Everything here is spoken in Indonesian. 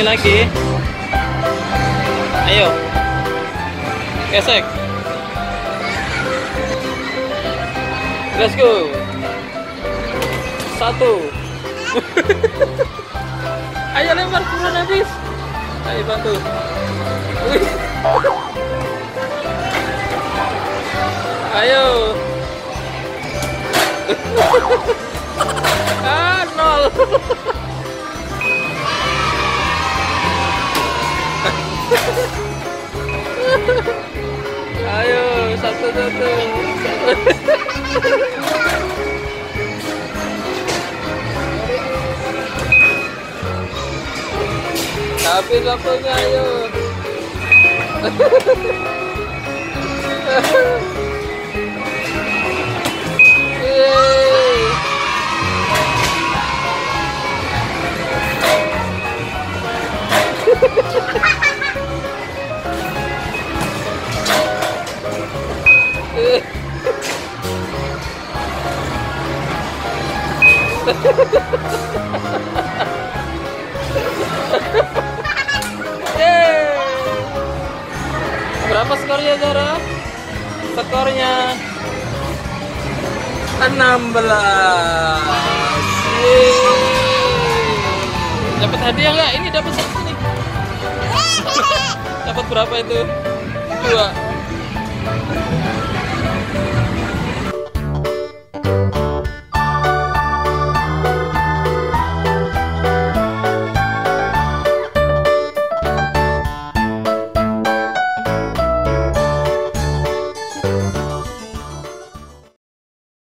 lagi. Ayo. Gesek. Let's go. 1. Ayo lempar, kurang habis. Ayo bantu. Wih. Ayo. 0. Ayo, 1-1. Habis waktunya, ayo. Yeay. Berapa skornya, Zara? Skornya 16. Dapat hadiah nggak? Ini dapat satu nih. Dapat berapa itu? 2.